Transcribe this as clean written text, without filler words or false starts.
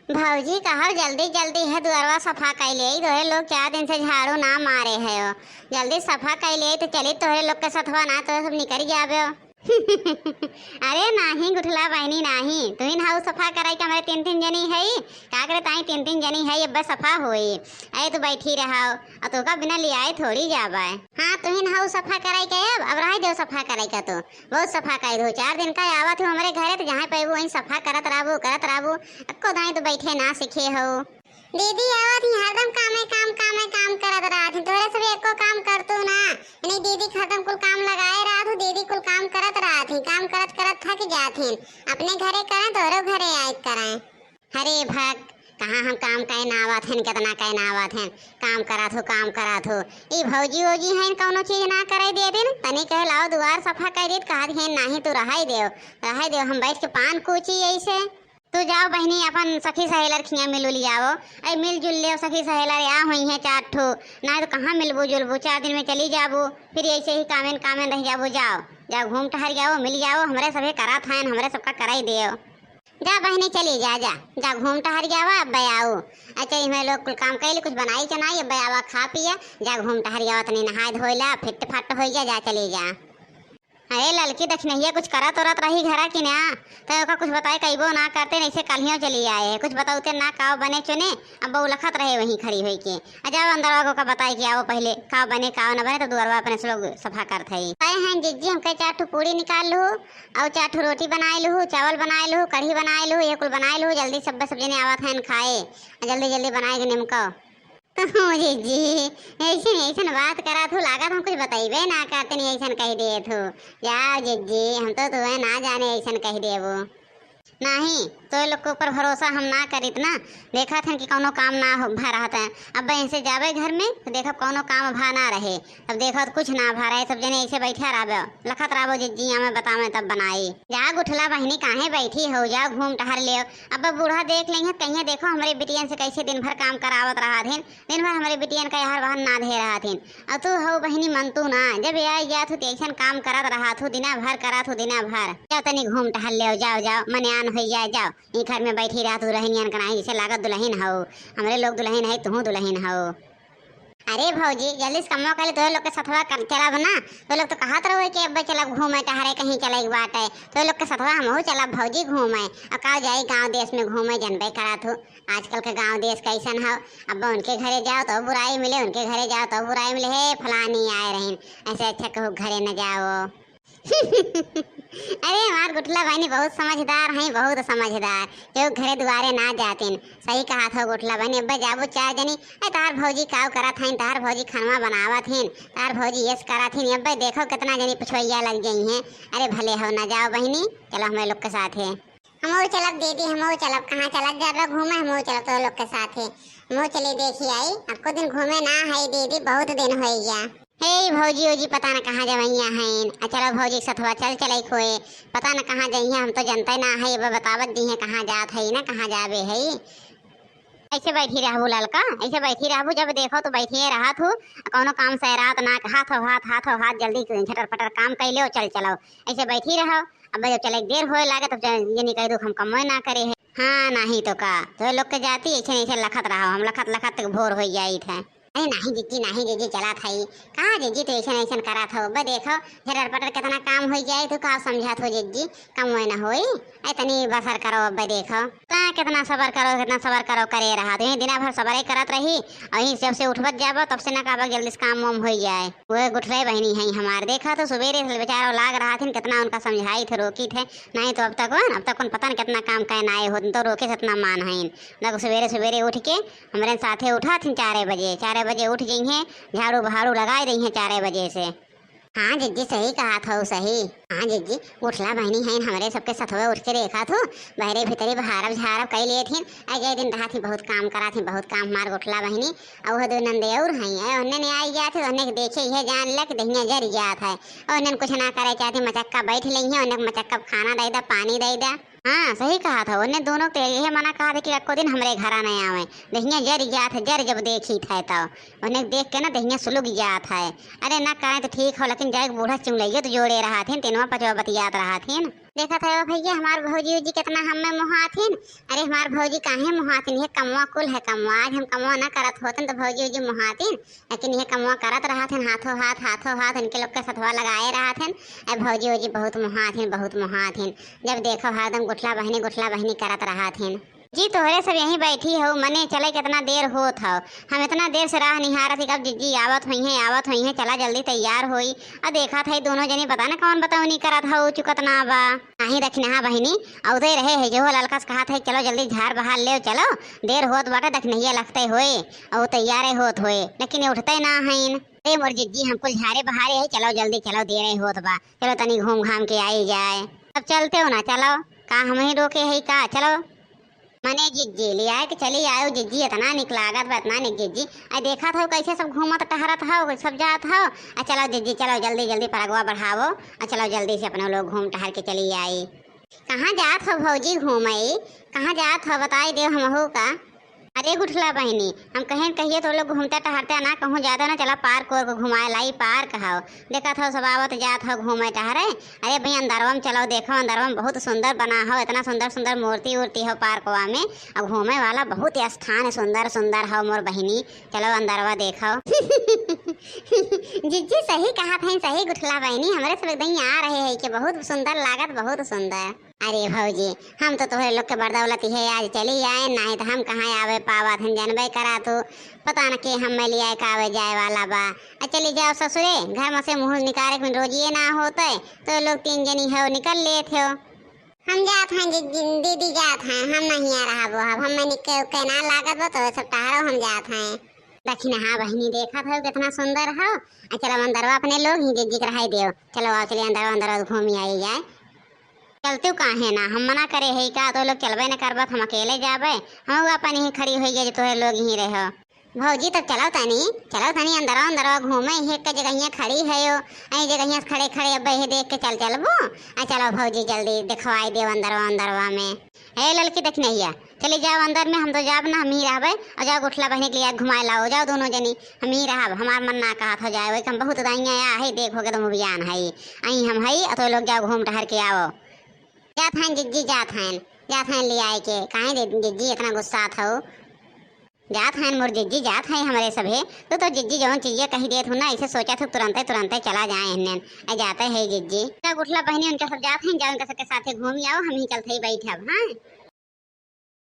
भौजी कहो जल्दी जल्दी है दुआरवा सफा कैले तोहरे लोग 4 दिन से झाड़ू ना मारे है हो। जल्दी सफा कैले तो चली तोहरे लोग के सथवा ना तो सब निकल जाबे हो। अरे नाही गुठला बहनी नाही तुहिन हाउ सफा कराई के हमारे 3 जनी है का करे ताई 3 जनी है अब सफा होई। अरे तू बैठी रहाओ और तो का बिना लियाए थोड़ी जाबे। हाँ तुहिन हाउ सफा कराई के अब रह दो सफा कराई का तो बहुत सफा कर दो 4 दिन का आवत हो हमारे घरे तो जहाँ पे वहीं सफा करत रहबो अक्को दाई तो बैठे ना सीखे हो। दीदी आवत ही हरदम काम करत रहत तोरे सब एको काम करतू ना नहीं दीदी हरदम कुल काम लगाए रहत दीदी कुल काम करत रहत काम करत थक जात अपने घरे करें तोरो घरे आए करें। अरे भग कहाँ हम काम कहे ना आवत हैं कितना कहे ना आवत हैं काम करत हो ई भौजी वौजी हैं कौनो चीज ना करे दे दिन तनी कहे लाओ दुआर सफा कर दे कहत हैं नाही तू रहाई देव हम बैठ के पान कोची ऐसे तू जाओ बहनी अपन सखी सहेलर खिया मिलू लियाओ अरे मिलजुल ले सखी सहेलर या हुई है 4 ठो ना तो कहाँ मिलबू जुलबू 4 दिन में चली जाबू फिर ऐसे ही कामेन रह जाबू। जाओ घूम टहर जाओ मिल जाओ हमारे सभी करा था हमारे सबका कराई दे जा बहनी चली जा घूम टहर जावा अब आओ। अच्छा इसमें लोग कुल काम कैले कुछ बनाई चनाई अब आवा खा पिया जा घूम टहर जाओ तनी नहाय धोइला फिट फट हो जा चली जा। अरे लड़की दक्षिणिया कुछ करत उरत रही घरा की ना तो ओका कुछ बताए कईबो ना करते नहीं से कलियों चली आए कुछ बताऊते ना काव बने चुने अब बहु लखत रहे वहीं खड़ी हुई के जाओ अंदर वागो का बताए कि आओ पहले काव बने काव न बने तो दुआरवा अपने से लोग सफा करते ही आए हैं जिज्जी हमके 4 ठो पूड़ी निकाल लू और 4 ठो रोटी बनाए लू चावल बनाए लू कढ़ी बनाए लू ये कुल बनाए लू जल्दी सब जने आवत हैं खाए जल्दी बनाए के निमको जी ऐसन बात करा थू लागत हम कुछ बताइबे ना करते नहीं ऐसन कह दिए थू यार जी हम तो तुम्हें ना जाने ऐसन कह दिए वो नहीं तो लोग के ऊपर भरोसा हम ना करित ना देखा थे कि कोनो काम ना हो भा रहा था अब ऐसे जावे घर में तो देखा कोनो काम भा ना रहे तब देखा तो कुछ ना भा रहे सब जने ऐसे बैठे रहो लखत रहो जी हमें बतावे तब बनाई जा गुठला बहनी काहे बैठी हो जाओ घूम टहर ले अब बूढ़ा देख लेंगे कहीं देखो हमारे बिटियन से कैसे दिन भर काम करावत रहा थे दिन भर हमारे बिटियन का हर बहन ना दे रहा थे अब तू हो बहनी मन तू ना जब आई जा तू ऐसा काम करत रहा थू दिना भर करा थू दिना भर जाओ तनी घूम टहर ले जाओ मनियान हो जाओ ये घर में बैठी रहा तू दुल्हनियन कनाई जैसे लागत दुल्हन हो हमारे लोग दुल्हन है तू दुल्हन हो। अरे भौजी जल्दी से कमो कर तो लोग के सथवा कर चलब ना तो लोग तो कहत रहो कि अब चलब घूमे टहरे कहीं चले की बात है तो लोग के सथवा हम चलब भौजी घूमे और का जाए गांव देश में घूमे जनबे करा थू आजकल के गांव देश कैसन हो अब उनके घरे जाओ तो बुराई मिले उनके घरे जाओ तो बुराई मिले हे फलानी आए रही ऐसे अच्छा कहो घरे न जाओ। अरे हमार गुठला बहनी बहुत समझदार हैं बहुत समझदार जो घरे दुआरे ना जाते सही कहा था गुठला बहनी अब जाबो 4 जनी तार भौजी काव करत हैं तार भौजी खाना बनावत हैं तार भौजी यस करत हैं अब देखो कितना जनी पिछवैया लग गई हैं। अरे भले हो ना जाओ बहनी चलो हमारे लोग के साथ है हम चलब दीदी हम चलब कहाँ चलब जा घूमे हम चलब तो लोग के साथ है हम चले देखी आई आपको दिन घूमे ना है दीदी बहुत दिन हो गया हे भौजी ओजी पता न कहाँ जवैया हैं चलो भौजी सथवा चल खोए पता न कहाँ जाइए हम तो जनता ना है बतावत दी है कहाँ जात है ना कहाँ जावे है ऐसे बैठी रहबू ललका ऐसे बैठी रहबू जब देखो तो बैठिए रहा थू कोनो काम से रात ना हाथों हाथ जल्दी झटर पटर काम कर लो चलो ऐसे बैठी रहो अब जब चले देर होए लागे तब ये नहीं कह दो हम कमोए ना करे है। हाँ नहीं तो का तो लोग के जाती ऐसे लखत रहो हम लखत तक भोर हो जाई थे। अरे नहीं जीजी चला था कहाँ जीजी तो ऐसा करा था अब देखो झटर पटर कितना काम हो जाए तो का समझा थो जीजी कम न हो इतनी बसर करो अब देखो कितना सबर करो करे रहा तो दिना भर सबर करत रही वही जब से उठबत जाबो तब से ना काबक जल्दी से काम वाम हो जाए वो गुठरे बहनी है हमारे देखा तो सवेरे से बेचारा लाग रहा थे कितना उनका समझाई थे रोकी थे नहीं तो अब तक पता नहीं कितना काम कहना आए हो तो रोके से इतना मान है सवेरे उठ के हमारे साथे उठा थे 4 बजे उठ गई हैं झाड़ू बहारू लगा रही हैं 4 बजे से। हाँ जीजी सही कहा था सही। हाँ जीजी उठला बहनी है हमारे सबके सथवे उठ के देखा थो बहरे भीतरी बहारब झारब कई लिए थी अजय दिन रहा थी बहुत काम करा थी बहुत काम हमार उठला बहनी और 2 नंदे और हैं उन्हें नहीं आई गया थे उन्हें देखे ये जान लग दहिया जर गया था और उन्हें कुछ ना करे चाहती मचक्का बैठ ली है उन्हें मचक्का खाना दे दा पानी दे दा। हाँ सही कहा था उन्हें दोनों तो यही मना कहा था कि अक्को दिन हमारे घर नहीं आवे दहिया जर गया था जर जब देखी था तो उन्हें देख के ना दहिया सुलग गया था। अरे ना करें तो ठीक हो लेकिन जाए बूढ़ा चुंगलैया तो जोड़े रहा थे 3वां 5वां बतियात रहा थे। देखा था भैया हमार भौजी उजी कितना हमें मुहाथिन। अरे हमार भौजी काहे मुहाथिन, ये कमवा कुल है कमवा। आज हम कमवा ना करत होतन तो भौजी उजी मुहाथिन, लेकिन ये कमवा करत रहथिन हाथों हाथ इनके लोग के सथवा लगाए रहथिन। अरे भौजी उजी बहुत मुहाथिन। जब देखो हरदम गुठला बहनी करत रहथिन। जी तोहरे सब यहीं बैठी हो मने चले कितना देर होत हो। हम इतना देर से राह निहारत थी कब जिज्जी आवत हुई है। चला जल्दी तैयार होई। और देखा था दोनों जनी पता ना कौन बताओ नहीं करत हो चुकत ना बा नहीं रखने। हाँ बहिनी औदे रहे है जो ललकस कहा था चलो जल्दी झाड़ बहार ले चलो देर होत बाटे दखनहिया लगते होए और तैयार होत होए लेकिन उठते ना हईन। ए मोर जिज्जी हमको झाड़े बहारे है चलो जल्दी चलो देर होत बा चलो तनी घूम घाम के आई जाए। अब चलते हो ना चलो का हम ही रोके है का चलो मने जिज्जी ले आए कि चली आयो जिज्जी इतना निक लागत बा इतना निक जिज्जी। आ देखा था कैसे सब घूमत टहरत हो सब जात हो। आ चलो जिज्जी चलो जल्दी परगवा बढ़ावो। आ चलो जल्दी से अपने लोग घूम टहर के चली आई। कहाँ जात हो भौजी घूमई कहाँ जात हो बताई दे हमहू का। अरे गुठला बहनी हम कहिए तो लोग घूमते टहरते ना कहूँ जाते ना चला पार्क को घुमाए लाई पार्क हो। देखा था सब आवत जात हो घूमे टहरे। अरे भाई अंदरवा में चलो देखो अंदरवा में बहुत सुंदर बना हो इतना सुंदर मूर्ति उर्ति हो पार्कवा में और घूमे वाला बहुत ही स्थान सुंदर हो मोर बहनी चलो अंदरवा देखो। जिज्जी सही कहा था सही गुठला बहनी हमारे सब एकदम आ रहे हैं कि बहुत सुंदर लागत बहुत सुंदर। अरे भौजी हम तो तोहरे लोग के बदौलत है आज चली आए नहीं तो हम कहाँ आवे पावा थे जानबे करा तो पता न के हम लिया आवे जाए वाला बा। चली जाओ ससुरे घर में से मुँह निकाले के रोजिए ना होते तो लोग 3 जनी हो निकल ले थे। हम जात हैं दीदी जात हैं हम नहीं आ रहा वो हम निकल ना लागत बा तो सब टहरो हम जात हैं। दक्षिण हाँ बहनी देखा था कितना सुंदर हो। चलो अंदरवा अपने लोग ही जिज्जी कराई दो चलो आओ चलिए अंदर घूमी आई जाए। चलते काहे ना हम मना करे है का तो लोग चलबे न करबत हम अकेले जाबे हम अपन ही खड़ी हो गई तो लोग ही रहो। भौजी तब चलो तनी अंदरवा घूमे एक जगह खड़ी है यो ऐ जगह खड़े अब ही देख के चलबो। चलो भौजी जल्दी दिखवाई दे अंदरवा में। हे लड़की देखने ही चली जाओ अंदर में हम तो जाब ना हम ही रहबे और जाओ गुठला बहनी के लिए घुमाए लाओ जाओ दोनों जनी हम ही रहब हमार मन ना कहा था जाए वही हम बहुत दाइया है देखोगे तो मुबियान है आई हम है तो लोग जाओ घूम टहर के आओ। जात हैं जिज्जी जात हैं ले आए के काहे जिज्जी इतना गुस्सा था जात हैं मोर जिज्जी जात हैं हमारे सभे तो जिज्जी जो चीजें कही देत हूँ ना ऐसे सोचा था तुरंत चला जाए इन्हें जाते है जिज्जी गुठला बहनी उनके सब जात हैं जाओ उनके सबके साथ घूम आओ हम ही चलते ही बैठे अब हाँ।